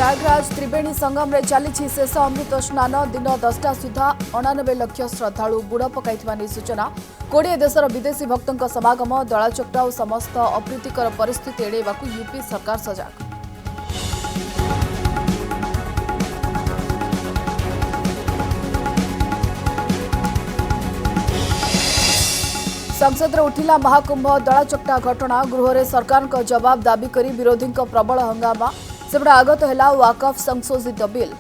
प्रयागराज त्रिवेणी संगम रे चली शेष अमृत स्नान दिन 10टा सुधा 89 लाख श्रद्धालु बुड़ पकाई सूचना 20 देशर विदेशी भक्तों समागम दलाचकटा और समस्त अप्रीतिकर परिस्थिति एड़ेवा यूपी सरकार सजग। संसद उठिला महाकुंभ दलाचकटा घटना गृह में सरकार को जवाब दाबी करी विरोधी प्रबल हंगामा सेपटे आगत है वाकफ संशोधित बिल।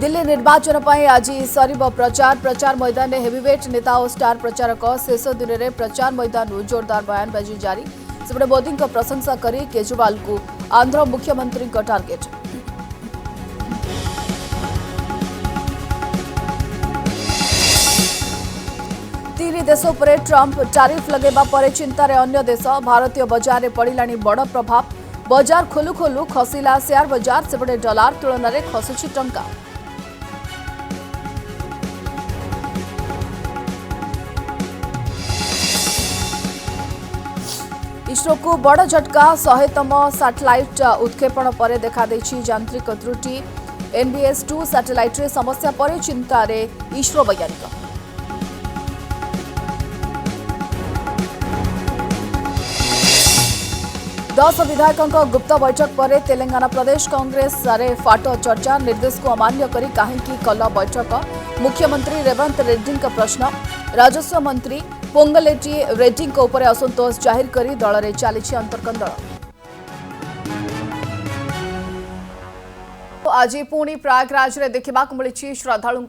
दिल्ली निर्वाचन पर आज सरिब प्रचार मैदान में हेवीवेट नेता और स्टार प्रचारक शेष दिन में प्रचार मैदान जोरदार बयानबाजी जारी सेपटे मोदी प्रशंसा करी केजरीवाल को आंध्र मुख्यमंत्री टार्गेट। तीन देश पर ट्रंप टैरिफ लगेबा पर चिंतार अन्य देश भारतीय बजार में पड़िला बड़ प्रभाव बजार खोलु खोलु खसिला शेयर बजार सेपटे डॉलर तुलन में खसुची टंका। इसरो को बड़ झटका 100तम सैटेलाइट उत्क्षेपण पर देखा यांत्रिक त्रुटि NBS-2 सैटेलाइट रे समस्या पर चिंतार इसरो वैज्ञानिक। दस विधायकों गुप्त बैठक पर तेलंगाना प्रदेश कांग्रेस रे फाट चर्चा निर्देश को अमान्य करी काहेकि कल बैठक मुख्यमंत्री रेवंत रेड्डी प्रश्न राजस्व मंत्री पोंगलेटी रेड्डी उपर असंतोष जाहिर करी दल में चली अंतर्कंदल। आज पुणी प्रयागराज रे देखा मिली श्रद्धालु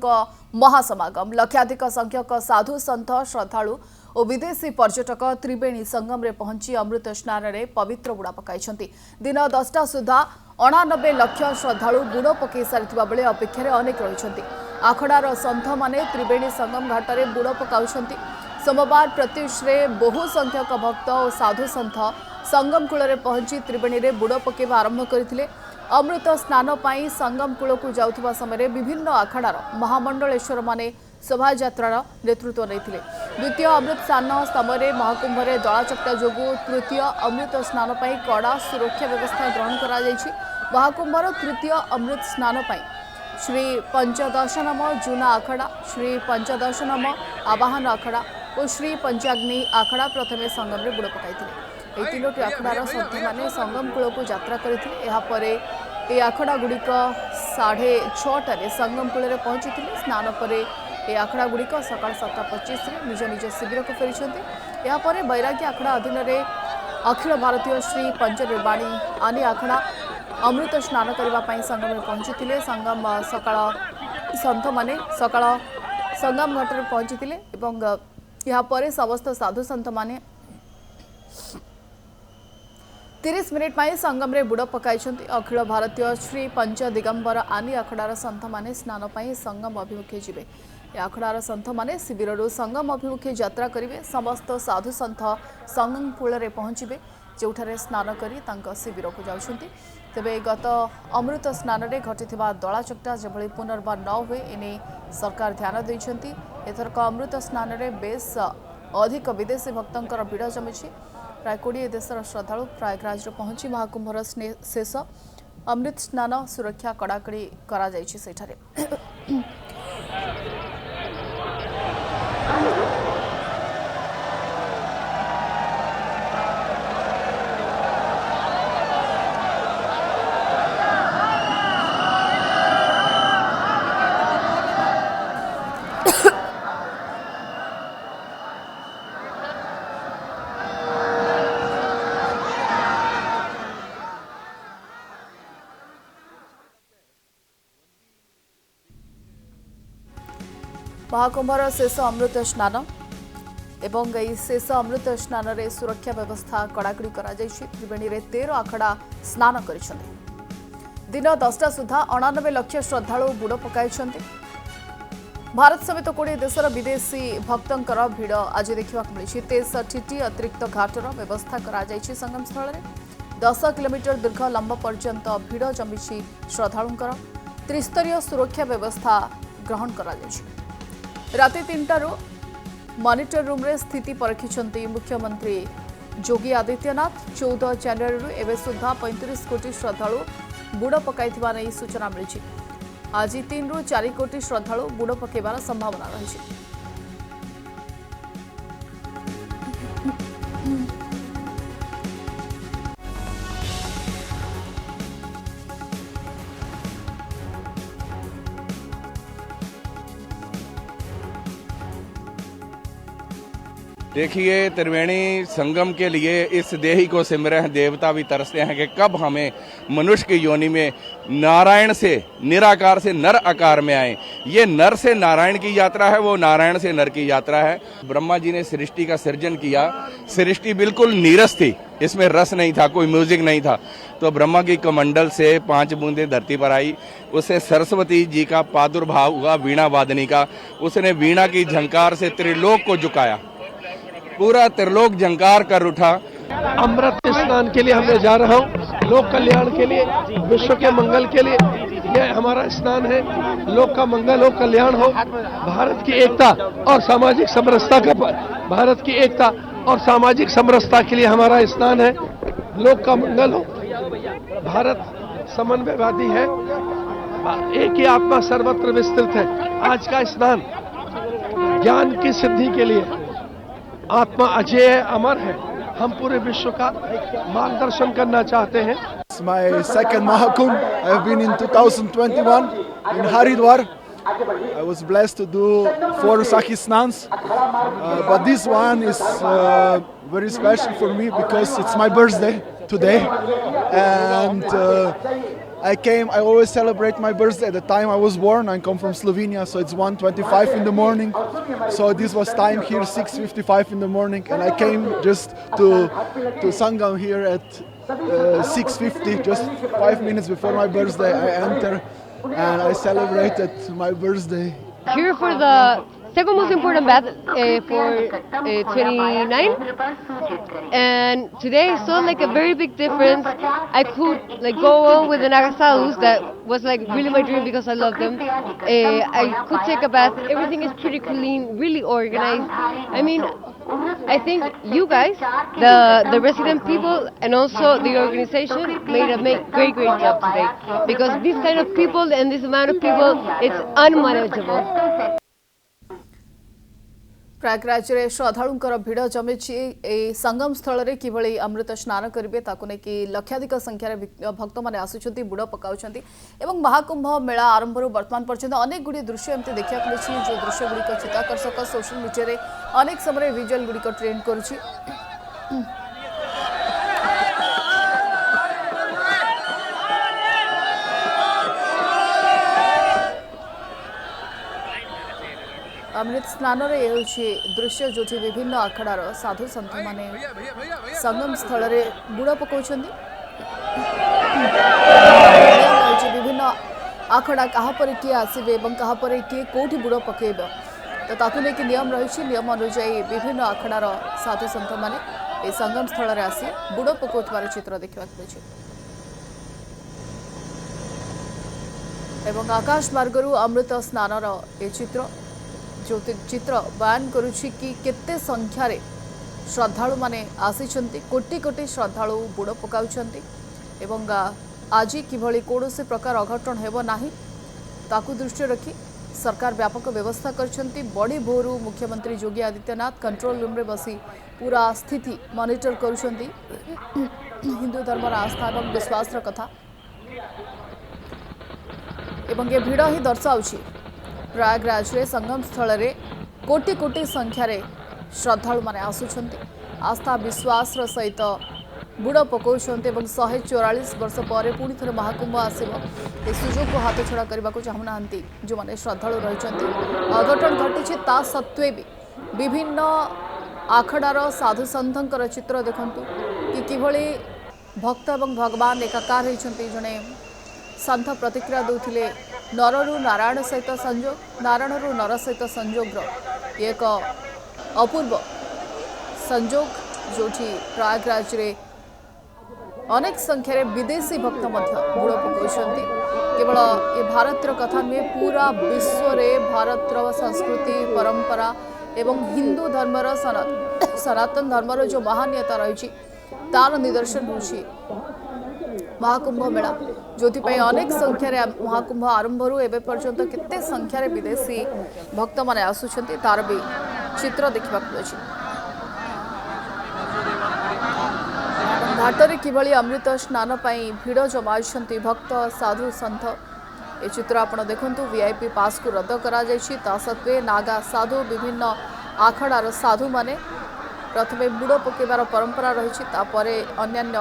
महासमागम लक्षाधिक संख्यक साधु सन्थ श्रद्धालु और विदेशी पर्यटक त्रिवेणी संगम रे पहुंची अमृत स्नान रे पवित्र बुड़ा पकाई दिन 10टा सुधा 89 लाख श्रद्धालु बुड़ पकई सारी बेले अपेक्षार अनेक रही आखड़ार सन्थ माने त्रिवेणी संगम घाट में बुड़ पकाउं। सोमवार प्रत्युष बहु संख्यक भक्त और साधु सन्थ संगम कूल में पहुंची त्रिवेणी रे बुड़ पकेवा आरंभ करथिले। अमृत स्नान पाई संगम कूल को जाउथबा समय विभिन्न आखड़ार महामंडलेश्वर माने शोभा यात्रार नेतृत्व नहीं। द्वितीय अमृत स्नान समय महाकुंभ में दलाचकटा जोगु तृतीय अमृत स्नान पाई कड़ा सुरक्षा व्यवस्था ग्रहण करा जायछि। महाकुंभर तृतीय अमृत स्नान पाई श्री पंचदशनम जूना आखड़ा श्री पंचदशनम आवाहन आखड़ा और श्री पंचाग्नि आखड़ा प्रथमे संगम में बुड़ पकाई। यह तीनोटी आखड़ार सन्थ मैंने संगम कूल को यात्रा करते ये आखड़ा गुड़िक 6:30 संगम कूल में पहुंची स्नान पर यह आखड़ा गुड़िक सका 7:25 निज निज शिविर को फेरी। यापर बैरागी आखड़ा अधीन अखिल भारतीय श्री पंचनिर्वाणी आनी आखड़ा अमृत स्नान करने संगम में पहुंची संगम सकाळ सन्थ माने सकाळ संगम घाट में पहुंची यापर समस्त साधु सन्थ माने 30 मिनिट में संगम रे बुड़ पकाई। अखिल भारतीय श्री पंच दिगंबर आनी आखड़ार सन्थ माने स्नान पाई संगम अभिमुखे जिबे। आखड़ार सन्थ माने शिविर संगम अभिमुखे यात्रा करेंगे। समस्त साधु सन्थ संगम कूल में पहुंचे जोठारे स्नान करी तांका शिविर को जाउछंती। तेबे गत अमृत स्नान रे घटिथिबा दलाचकटा जेभली पुनर्बार न हुए एने सरकार ध्यान दैछंती। एथरक अमृत स्नान रे बेस अधिक विदेशी भक्तंकर भिड़ जमिछि। प्राय 20 देशर श्रद्धालु प्रयागराज पहुंची महाकुंभर शेष अमृत स्नान सुरक्षा कड़ाकड़ी करा जायछि सेठारे। महाकुंभर शेष अमृत स्नान एवं शेष अमृत स्नान रे सुरक्षा व्यवस्था कड़ाकड़ी करा जायछि। त्रिवेणी रे 13 आखड़ा स्नान करिसंति। दिन 10टा सुधा 89 लाख श्रद्धालु बुड़ पकाई। भारत समेत 20 देशर विदेशी भक्तंकर भिड़ आज देखा मिली। 63टी अतिरिक्त घाटर व्यवस्था करा जायछि। संगम स्थल में 10 किलोमीटर दीर्घ लंब पर्यंत भिड़ जमी श्रद्धालुंकर त्रिस्तरीय सुरक्षा व्यवस्था ग्रहण करा जायछि। राति 3टारू मॉनिटर रूम रे स्थिति परखिछंती मुख्यमंत्री योगी आदित्यनाथ। 14 जनवरी एवं सुधा 35 कोटी श्रद्धालु बुड़ पकाइथिबा नै सूचना मिली। आज 3 ରୁ 4 कोटी श्रद्धालु बुड़ पकेबार संभावना रही। देखिए, त्रिवेणी संगम के लिए इस देही को सिमरे हैं देवता भी तरसते हैं कि कब हमें मनुष्य की योनि में नारायण से निराकार से नर आकार में आए। ये नर से नारायण की यात्रा है, वो नारायण से नर की यात्रा है। ब्रह्मा जी ने सृष्टि का सृजन किया, सृष्टि बिल्कुल नीरस थी, इसमें रस नहीं था, कोई म्यूजिक नहीं था। तो ब्रह्मा की कमंडल से 5 बूंदें धरती पर आई, उससे सरस्वती जी का प्रादुर्भाव हुआ वीणा वादनी का। उसने वीणा की झंकार से त्रिलोक को झुकाया, पूरा त्रिलोक झंकार कर उठा। अमृत स्नान के लिए मैं जा रहा हूँ, लोक कल्याण के लिए, विश्व के मंगल के लिए यह हमारा स्नान है। लोक का मंगल हो, कल्याण हो, भारत की एकता और सामाजिक समरसता का भारत की एकता और सामाजिक समरसता के लिए हमारा स्नान है। लोक का मंगल हो, भारत समन्वयवादी है, एक ही आत्मा सर्वत्र विस्तृत है। आज का स्नान ज्ञान की सिद्धि के लिए, आत्मा अजय है, अमर है, हम पूरे विश्व का मार्गदर्शन करना चाहते हैं। It's my second Mahakumbh. I've been in 2021 in Haridwar. I was blessed to do 4 Sakhi Snans, but this one is very special for me because it's my birthday today, and I always celebrate my birthday at the time I was born. I come from Slovenia, so it's 1:25 in the morning. So this was time here 6:55 in the morning, and I came just to Sangam here at 6:50, just 5 minutes before my birthday. I enter and I celebrated my birthday. Here for the second most important bath for 29, and today I saw like a very big difference. I could like go on with the Nagasadhus, that was like really my dream because I love them. I could take a bath. Everything is pretty clean, really organized. I mean, I think you guys, the resident people and also the organization made a great job today, because this kind of people and this amount of people, it's unmanageable. Prayagraj में श्रद्धालुंकर भिड़ जमी संगम स्थल में किभली अमृत स्नान करेंगे ताकू नहीं लक्षाधिक संख्यार भक्त मैंने आसुच्च बुड़ पकाउछंती एवं महाकुंभ मेला आरंभ वर्तमान पर्यंत अनेक गुड़ी दृश्य एमती देखा मिली जो दृश्य गुड़िक चित्ताकर्षक सोशल मीडिया अनेक समय विजुअल गुड़िक ट्रेंड करुछि। अमृत स्नान दृश्य जो विभिन्न आखड़ार साधु सन्थ माने संगम स्थल में बुड़ पकाउछंती। विभिन्न आखड़ा कहापर किए आसबे और कहापर किए कौटी बुड़ पकेब, तो ताकू लेकिन नियम रही। नियम अनुजाई विभिन्न आखड़ार साधु सन्थ माने संगम स्थल में आसी बुड़ पकाउथिबार चित्र देखा मिली। एवं आकाश मार्गरू अमृत स्नानर ए चित्र जो चित्र बयान करुछि कि केते संख्यार श्रद्धालु माने आसीचंती, कोटी कोटी श्रद्धालु बुड़ पकाउछंती एवं आज किभली कौनसी प्रकार अघटन हेबो नाही ताकू दृष्टि रखी सरकार व्यापक व्यवस्था करछंती। बड़ी भोरू मुख्यमंत्री योगी आदित्यनाथ कंट्रोल रूम रे बसी पूरा स्थिति मॉनिटर करुछंती। हिंदू धर्मर आस्था और विश्वास कथा एवं ये भिड़ ही दर्शाउछि प्रयागराज रे संगम स्थल में कोटी कोटी संख्यार श्रद्धालु माने आसुछंती, आस्था विश्वास सहित बुड़ पकाउछंती एवं 144 वर्ष पर पुणी थे महाकुंभ आसिबो ए सुजोग को हाथ छड़ा करने को चाहूनाहांती जो माने श्रद्धालु रहिछंती। अघटन घटिछि ता सत्वे भी विभिन्न आखड़ार साधु सन्थंकर चित्र देखंतु कि किभली भक्त एवं भगवान एकाकार होइछंती। जणे सन्थ प्रतिक्रिया देउथिले नररु नारायण सहित संयोग, नारायणरु नर सहित संयोग एक अपूर्व संयोग जो प्रयागराज रे अनेक संख्यार विदेशी भक्त बुड़ पकाउछंती। केवल ये भारतर कथा नुहे, पूरा विश्व रे भारतर संस्कृति परंपरा एवं हिंदू धर्मर सनातन धर्मर जो महानीयता रही तार निदर्शन होची महाकुंभ मेला जो अनेक संख्यार महाकुंभ आरंभ एवं पर्यंत केते संख्यार विदेशी भक्त माने आसुछंती तार भी चित्र देखा मिलूँ। घाटरे किभली अमृत स्नान पाई भिड़ जमाई भक्त साधु सन्थ ए चित्र आपण देखंतु वीआईपी पास को रद्द करा जायछि ता सत्वे नागा साधु विभिन्न आखड़ार साधु माने प्रथमे बुड़ पकेबार परंपरा रही तापरे अन्यान्य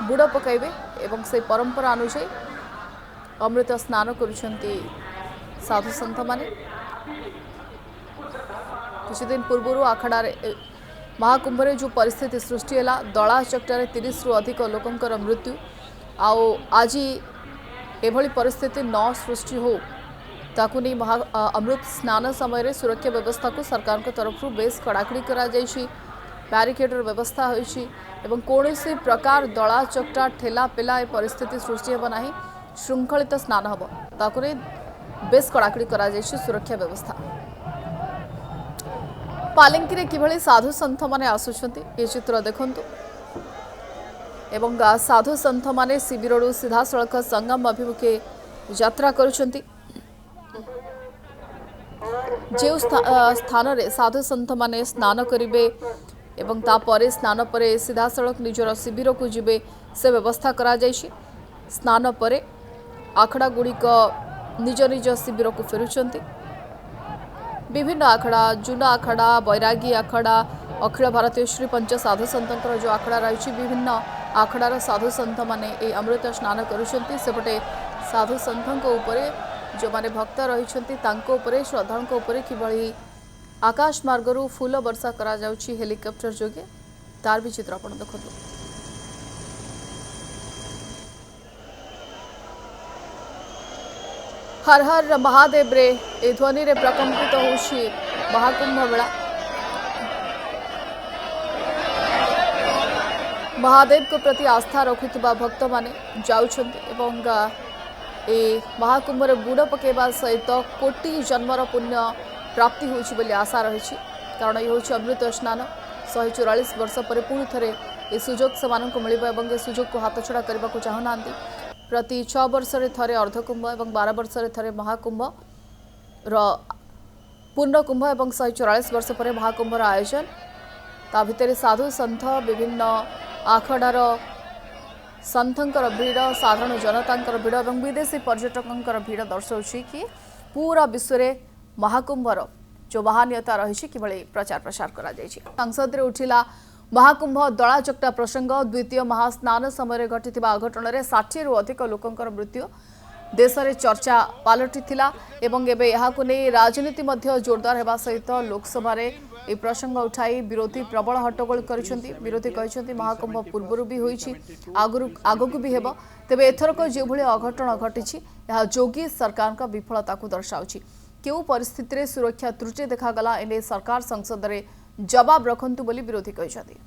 बुड़ पकाइबे एवं से परंपरा अनुसार अमृत स्नान करुछंती साधु सन्थ माने। किछि दिन पूर्व आखड़ा महाकुंभ जो परिस्थिति सृष्टि है दला चकटारे 30 रु अधिक लोकंकर मृत्यु आओ आज एभली परिस्थिति न सृष्टि हो ताकू नहीं अमृत स्नान समय सुरक्षा व्यवस्था को सरकार को तरफ बेस कड़ाकड़ी करा जायछि बैरिकेडर व्यवस्था होइछि एवं कौनसी प्रकार दला चकटा ठेला पेला ए परिस्थिति सृष्टि हेब नाही श्रृंखलित स्नान हब ताकू नहीं बेस कड़ाकड़ी करा जायछि सुरक्षा व्यवस्था। पालिंकी किभली साधु सन्थ माने आसुछंती ये चित्र देखंतु एवं साधु सन्थ माने शिविरडू सीधा सड़क संगम अभिमुखे यात्रा करुछंती जो स्थान रे साधु सन्थ माने स्नान करिवे एवं तापरे स्नान परे सीधा सड़क निजर शिविर को जिबे से व्यवस्था करा जायछि। स्नान परे आखड़ा गुड़िक निज निज शिविर को फेरुछंती विभिन्न आखड़ा जूना आखड़ा बैरागी आखड़ा अखिल भारतीय श्री पंच साधु सन्तर जो आखड़ा रही विभिन्न आखड़ार साधु सन्थ माने ए अमृत स्नान करुछंती सेपटे साधु सन्थों उपरे जो माने भक्त रही श्रद्धाओं उपरे किभली आकाश मार्गरू फूल वर्षा करा जाउछि हेलिकॉप्टर जोगे तार भी चित्र आपण देखंतु। हर हर महादेव रे ए ध्वनि रे प्रकंपित होछि महाकुंभ मेला। महादेव को प्रति आस्था रखुथिबा भक्त माने जाउछंती एवं ए महाकुंभ रे बुड़ पकेबा सहित कोटि जन्मर पुण्य प्राप्ति होछि बोली आशा रही कारण ये होछि अमृत स्नान 144 वर्ष पर पुणी थे ए सुजोग से मिलिबा एवं ए सुजोग को हाथछड़ा करने को चाहूना प्रति 6 वर्ष थे अर्धकुंभ और 12 वर्ष थे महाकुंभ पूर्णकुंभ और 144 वर्ष पर महाकुंभर आयोजन ता भितर साधु सन्थ विभिन्न आखड़ार सन्थंकर भीड़ साधारण जनतांकर भीड़ और विदेशी पर्यटकों भीड़ दर्शाଉଛି कि पूरा विश्व में महाकुंभर जो महानीयता रही किभली प्रचार प्रसार करा जायछि। संसद रे उठिला महाकुंभ दला चकटा प्रसंग द्वितीय महास्नान समय घटिथिबा अघटन रे 60 रु अधिक लोकंकर मृत्यु देश में चर्चा पलटिथिला एवं एबे यहाकु नै राजनीति मध्य जोरदार हेबा सहित लोकसभा रे ए प्रसंग उठाई विरोधी प्रबल हट्टगोल करिसेंती। विरोधी कहिसेंती महाकुंभ पूर्वरु भी होईछि आगकु भी हेबो तेबे एथरक जे भली अघटन घटिछि यह जोगी सरकार का विफलता को दर्शाउछि। केउ परिस्थिति रे सुरक्षा त्रुटि देखागला एने सरकार संसद रे जवाब रखंतु बोली विरोधी कहिसेंती।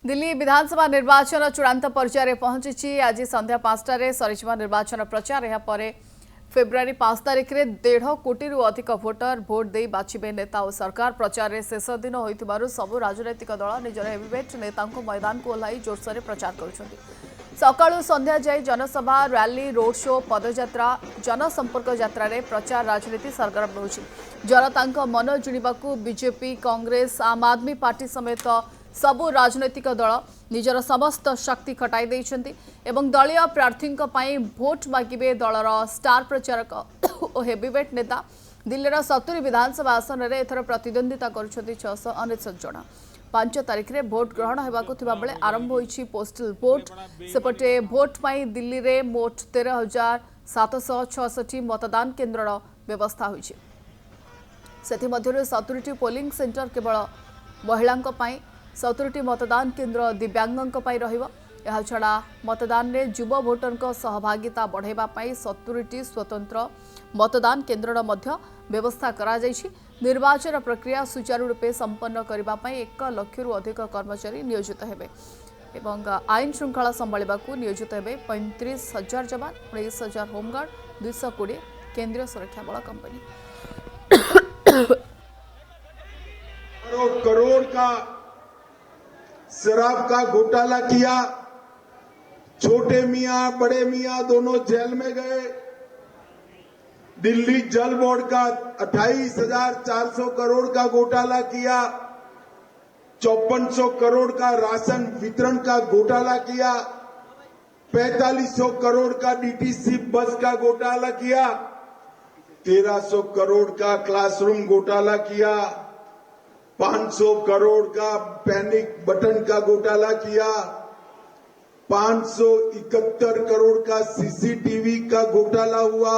दिल्ली विधानसभा निर्वाचन चूड़ांत पर्यायर पहुंची आज संध्या 5टार सरीजा निर्वाचन प्रचार यापर फेब्रुआरी 5 तारिख में 1.5 कोटी अधिक भोटर भोट दे बाछिबे नेता और सरकार प्रचार रे शेष दिन होइतिबारु सबु राजनैतिक दल निजर हेवीवेट नेताओं मैदान को ओह्लाई जोरसोर प्रचार करुछन्ति। सकाळु संध्या जाए जनसभा रैली रोड शो पदयात्रा जनसंपर्क यात्रा रे प्रचार राजनीति सरगरम रहुछि। जनता मन जिणिबाकू बीजेपी कांग्रेस आम आदमी पार्टी समेत सबु राजनैतिक दल निजर समस्त शक्ति खटाई देइछन्ति एवं दलीय प्रार्थी भोट मागिबे दलर स्टार प्रचारक और हेवीवेट नेता दिल्लीर 70 विधानसभा आसन में एथर प्रतिद्वंदिता करुछन्ति 699 जन। 5 तारिख में भोट ग्रहण हेबाकु थिबा बेले आरंभ होइछि पोस्टल भोट सेपटे भोट पाई दिल्ली रे मोट 13,766 मतदान केन्द्रर व्यवस्था होइछि। सेथि मध्यरु 70टी पोलिंग सेंटर केवल महिलांक पाई 70टी मतदान केन्द्र दिव्यांगों रहिबो। यह छड़ा मतदान रे युवा भोटर सहभागिता बढ़ाइबा पाई 70टी स्वतंत्र मतदान केन्द्रर मध्य व्यवस्था कराଯାଇଛି। निर्वाचन प्रक्रिया सुचारू रूपे संपन्न करबा पई 1 लाखରୁ अधिक कर्मचारी नियोजित हेबे एवं आईन श्रृंखला संभाळिबाकू नियोजित हेबे 35,000 जवान, 19,000 होमगार्ड, 220 केंद्रीय सुरक्षा बल कंपनी। करोड़ का शराब का घोटाला किया। छोटे मियां बड़े मियां दोनों जेल में गए। दिल्ली जल बोर्ड का 28,400 करोड़ का घोटाला किया। 5400 करोड़ का राशन वितरण का घोटाला किया। 4500 करोड़ का डीटीसी बस का घोटाला किया। 1300 करोड़ का क्लासरूम घोटाला किया। 500 करोड़ का पैनिक बटन का घोटाला किया। 571 करोड़ का सीसीटीवी का घोटाला हुआ।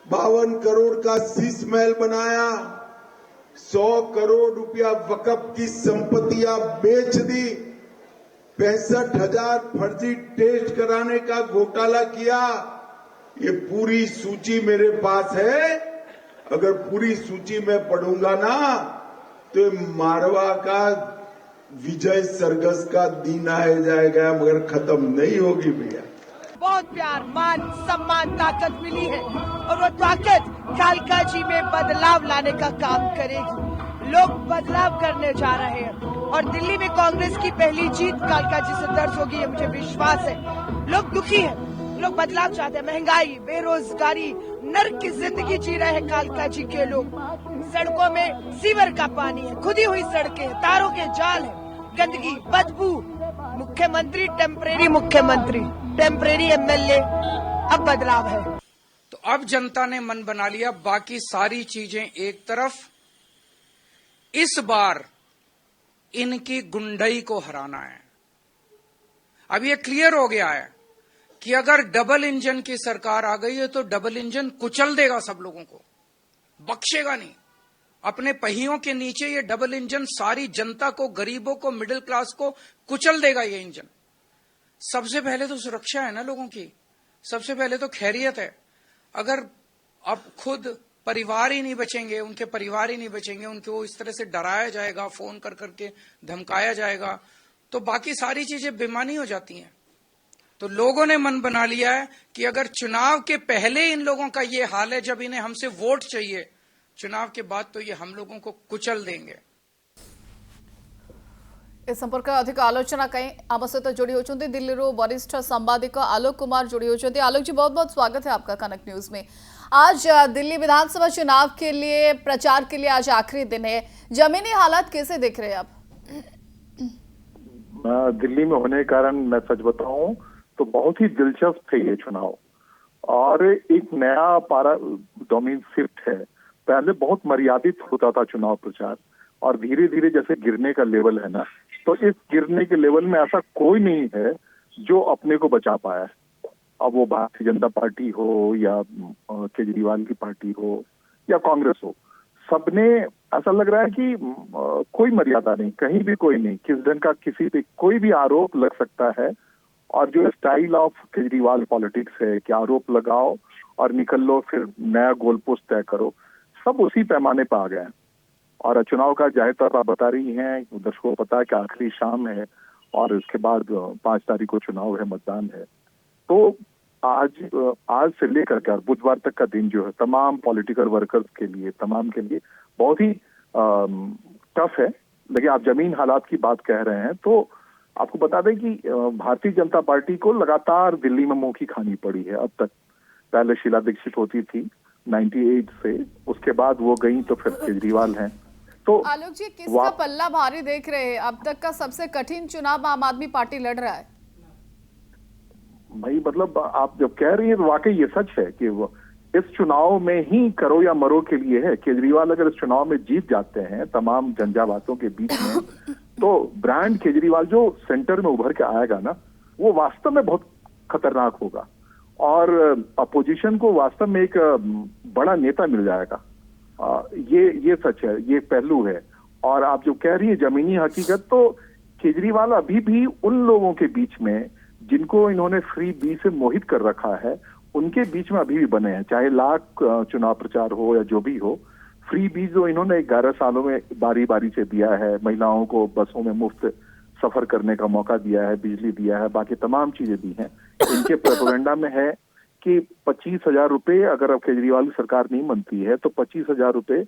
52 करोड़ का शीश महल बनाया। 100 करोड़ रुपया वक्फ की संपत्तियां बेच दी। 65,000 फर्जी टेस्ट कराने का घोटाला किया। ये पूरी सूची मेरे पास है। अगर पूरी सूची में पढ़ूंगा ना तो मारवा का विजय सरगस का दिन आ जाएगा, मगर खत्म नहीं होगी भैया। बहुत प्यार, मान, सम्मान, ताकत मिली है और वो ताकत कालका जी में बदलाव लाने का काम करेगी। लोग बदलाव करने जा रहे हैं और दिल्ली में कांग्रेस की पहली जीत कालका जी से दर्ज होगी, ये मुझे विश्वास है। लोग दुखी हैं, लोग बदलाव चाहते हैं। महंगाई, बेरोजगारी, नर्क की जिंदगी जी रहे हैं कालका जी के लोग। सड़कों में सीवर का पानी है, खुदी हुई सड़कें, तारों के जाल है, गंदगी, बदबू। मुख्यमंत्री टेम्परेरी एमएलए, अब बदलाव है। तो अब जनता ने मन बना लिया, बाकी सारी चीजें एक तरफ। इस बार इनकी गुंडई को हराना है। अब ये क्लियर हो गया है कि अगर डबल इंजन की सरकार आ गई है तो डबल इंजन कुचल देगा सब लोगों को, बख्शेगा नहीं। अपने पहियों के नीचे ये डबल इंजन सारी जनता को, गरीबों को, मिडिल क्लास को कुचल देगा ये इंजन। सबसे पहले तो सुरक्षा है ना लोगों की, सबसे पहले तो खैरियत है। अगर अब खुद परिवार ही नहीं बचेंगे, उनके परिवार ही नहीं बचेंगे, उनको इस तरह से डराया जाएगा, फोन कर करके धमकाया जाएगा, तो बाकी सारी चीजें बेमानी हो जाती हैं। तो लोगों ने मन बना लिया है कि अगर चुनाव के पहले इन लोगों का ये हाल है, जब इन्हें हमसे वोट चाहिए, चुनाव के बाद तो ये हम लोगों को कुचल देंगे। इस संपर्क में अधिक आलोचना कहीं आम सहित जोड़ी होती दिल्ली वरिष्ठ संवादिक आलोक कुमार जोड़ी होती। आलोक जी, बहुत बहुत स्वागत है आपका कनक न्यूज में। आज दिल्ली विधानसभा चुनाव के लिए प्रचार के लिए आज आखिरी दिन है, जमीनी हालात कैसे देख रहे हैं आप? दिल्ली में होने के कारण मैं सच बताऊं तो बहुत ही दिलचस्प है ये चुनाव, और एक नया पारा डोमेन शिफ्ट है। पहले बहुत मर्यादित होता था चुनाव प्रचार, और धीरे धीरे जैसे गिरने का लेवल है ना, तो इस गिरने के लेवल में ऐसा कोई नहीं है जो अपने को बचा पाया है। अब वो भारतीय जनता पार्टी हो या केजरीवाल की पार्टी हो या कांग्रेस हो, सबने ऐसा लग रहा है कि कोई मर्यादा नहीं, कहीं भी कोई नहीं, किस ढंग का किसी पे कोई भी आरोप लग सकता है। और जो स्टाइल ऑफ केजरीवाल पॉलिटिक्स है कि आरोप लगाओ और निकल लो, फिर नया गोल पोस्ट तय करो, सब उसी पैमाने पर आ गए हैं। और चुनाव का जाहिर तौर पर बता रही हैं, दर्शकों को पता है कि आखिरी शाम है और उसके बाद 5 तारीख को चुनाव है, मतदान है। तो आज से लेकर के बुधवार तक का दिन जो है तमाम पॉलिटिकल वर्कर्स के लिए, तमाम के लिए बहुत ही टफ है। लेकिन आप जमीन हालात की बात कह रहे हैं तो आपको बता दें कि भारतीय जनता पार्टी को लगातार दिल्ली में मुंह की खानी पड़ी है अब तक। पहले शीला दीक्षित होती थी 98 से, उसके बाद वो गई तो फिर केजरीवाल हैं। तो आलोक जी, किसका पल्ला भारी देख रहे हैं? अब तक का सबसे कठिन चुनाव आम आदमी पार्टी लड़ रहा है। भाई मतलब आप जब कह रही है तो वाकई ये सच है कि वो इस चुनाव में ही करो या मरो के लिए है। केजरीवाल अगर इस चुनाव में जीत जाते हैं तमाम झंझावातों के बीच में, तो ब्रांड केजरीवाल जो सेंटर में उभर के आएगा ना, वो वास्तव में बहुत खतरनाक होगा और अपोजिशन को वास्तव में एक बड़ा नेता मिल जाएगा। ये सच है, ये पहलू है। और आप जो कह रही है जमीनी हकीकत, तो केजरीवाल अभी भी उन लोगों के बीच में जिनको इन्होंने फ्री बी से मोहित कर रखा है, उनके बीच में अभी भी बने हैं, चाहे लाख चुनाव प्रचार हो या जो भी हो। फ्री बीज जो इन्होंने 11 सालों में बारी बारी से दिया है, महिलाओं को बसों में मुफ्त सफर करने का मौका दिया है, बिजली दिया है, बाकी तमाम चीजें दी हैं। इनके प्रोपेगेंडा में है कि 25,000 रुपए, अगर अब केजरीवाल की सरकार नहीं बनती है तो 25,000 रुपए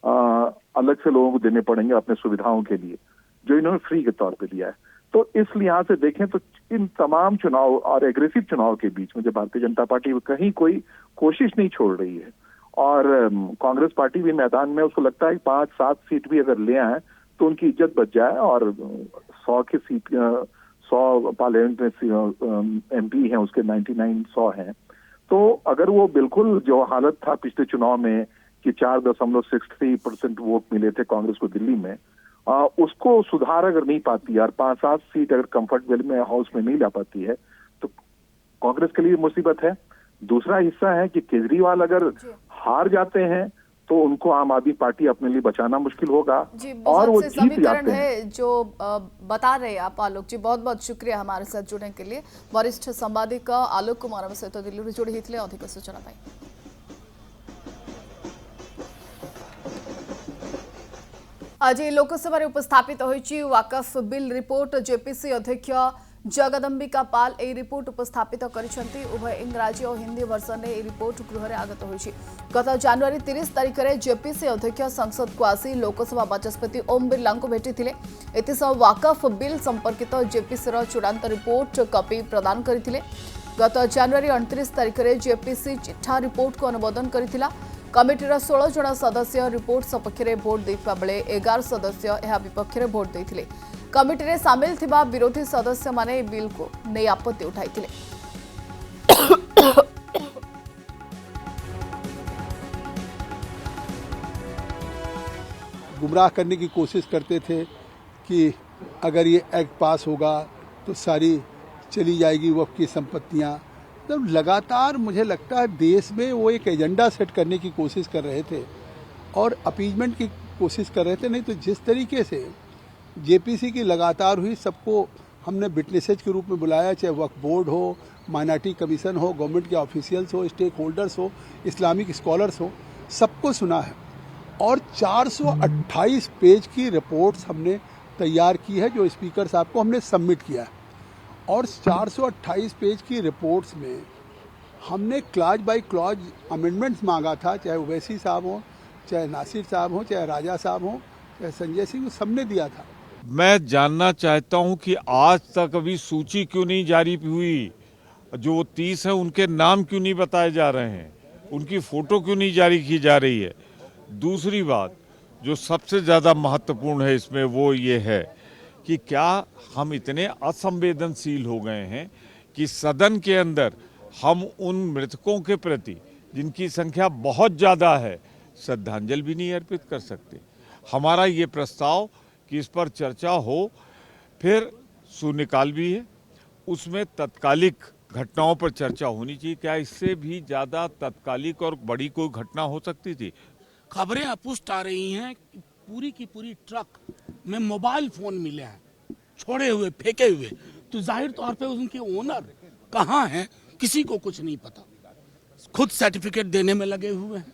अलग से लोगों को देने पड़ेंगे अपने सुविधाओं के लिए, जो इन्होंने फ्री के तौर पे दिया है। तो इस लिहाज से देखें तो इन तमाम चुनाव और एग्रेसिव चुनाव के बीच में जो भारतीय जनता पार्टी कहीं कोई कोशिश नहीं छोड़ रही है, और कांग्रेस पार्टी भी मैदान में, उसको लगता है 5-7 सीट भी अगर ले आए तो उनकी इज्जत बच जाए, और 100 पार्लियामेंट में MP हैं उसके 99 हैं। तो अगर वो बिल्कुल जो हालत था पिछले चुनाव में कि 4.63% वोट मिले थे कांग्रेस को दिल्ली में, उसको सुधार अगर नहीं पाती और 5-7 सीट अगर कंफर्टेबल में हाउस में नहीं ला पाती है तो कांग्रेस के लिए मुसीबत है। दूसरा हिस्सा है कि केजरीवाल अगर हार जाते हैं तो उनको आम आदमी पार्टी अपने लिए बचाना मुश्किल होगा, जी, और वो बहुत से जीत समीकरण जाते हैं। है जो बता रहे हैं आप आलोक जी। बहुत बहुत शुक्रिया हमारे साथ जुड़ने के लिए। वरिष्ठ संवादक आलोक कुमार सहित दिल्ली जोड़ी होते अधिक सूचना पाई। आज लोकसभा उपस्थापित होइछि वाकफ बिल रिपोर्ट। जेपीसी अध्यक्ष जगदम्बिका पाल ए रिपोर्ट उपस्थापित करिसेंति। उभय इंग्राजी और हिंदी वर्जन में रिपोर्ट गृह में आगत होइछि। गत जनवरी 30 तारिख में जेपीसी अध्यक्ष संसद को आसी लोकसभा बाचस्पति ओम बिरला को भेटिथिले। एथिसह वाकफ बिल संपर्कित जेपीसी चूड़ांत रिपोर्ट कॉपी प्रदान करथिले। गत जनवरी 29 तारिख में जेपीसी चिठा रिपोर्ट को अनुमोदन करथिला। कमिटीर 16 जन सदस्य रिपोर्ट सपक्ष में भोट देता बेले 11 सदस्य यह विपक्ष में भोट देते। कमिटी में सामिल थिबा विरोधी सदस्य माने बिल को नहीं आपत्ति उठाई। गुमराह करने की कोशिश करते थे कि अगर ये एक्ट पास होगा तो सारी चली जाएगी वक्फ की संपत्तियां। तो लगातार मुझे लगता है देश में वो एक एजेंडा सेट करने की कोशिश कर रहे थे और अपीजमेंट की कोशिश कर रहे थे। नहीं तो जिस तरीके से जेपीसी की लगातार हुई, सबको हमने विटनेसेज के रूप में बुलाया, चाहे वक्फ बोर्ड हो, माइनॉरिटी कमीशन हो, गवर्नमेंट के ऑफिशियल्स हो, स्टेक होल्डर्स हो, इस्लामिक स्कॉलर्स हो, सबको सुना है। और 428 पेज की रिपोर्ट्स हमने तैयार की है जो स्पीकर साहब को हमने सबमिट किया है। और 428 पेज की रिपोर्ट्स में हमने क्लॉज बाय क्लॉज अमेंडमेंट्स मांगा था, चाहे ओवैसी साहब हो, चाहे नासिर साहब हो, चाहे राजा साहब हो, चाहे संजय सिंह, सबने दिया था। मैं जानना चाहता हूं कि आज तक अभी सूची क्यों नहीं जारी हुई? जो 30 हैं उनके नाम क्यों नहीं बताए जा रहे हैं? उनकी फोटो क्यों नहीं जारी की जा रही है? दूसरी बात जो सबसे ज़्यादा महत्वपूर्ण है इसमें वो ये है कि क्या हम इतने असंवेदनशील हो गए हैं कि सदन के अंदर हम उन मृतकों के प्रति जिनकी संख्या बहुत ज़्यादा है श्रद्धांजलि भी नहीं अर्पित कर सकते? हमारा ये प्रस्ताव कि इस पर चर्चा हो, फिर शून्यकाल भी है, उसमें तत्कालिक घटनाओं पर चर्चा होनी चाहिए। क्या इससे भी ज़्यादा तत्कालिक और बड़ी कोई घटना हो सकती थी? खबरें अपुष्ट आ रही हैं कि पूरी की पूरी ट्रक में मोबाइल फोन मिले हैं, छोड़े हुए, फेंके हुए। तो जाहिर तौर पे उनके ओनर कहाँ हैं किसी को कुछ नहीं पता। खुद सर्टिफिकेट देने में लगे हुए हैं,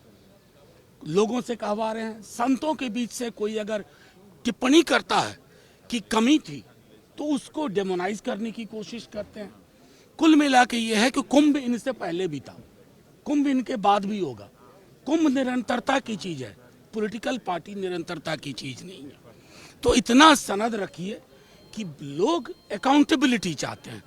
लोगों से कहवा रहे हैं। संतों के बीच से कोई अगर टिप्पणी करता है कि कमी थी तो उसको डेमोनाइज करने की कोशिश करते हैं। कुल मिला के ये है कि कुंभ इनसे पहले भी था, कुंभ इनके बाद भी होगा। कुंभ निरंतरता की चीज है, पॉलिटिकल पार्टी निरंतरता की चीज नहीं है। तो इतना सनद रखिए कि लोग अकाउंटेबिलिटी चाहते हैं।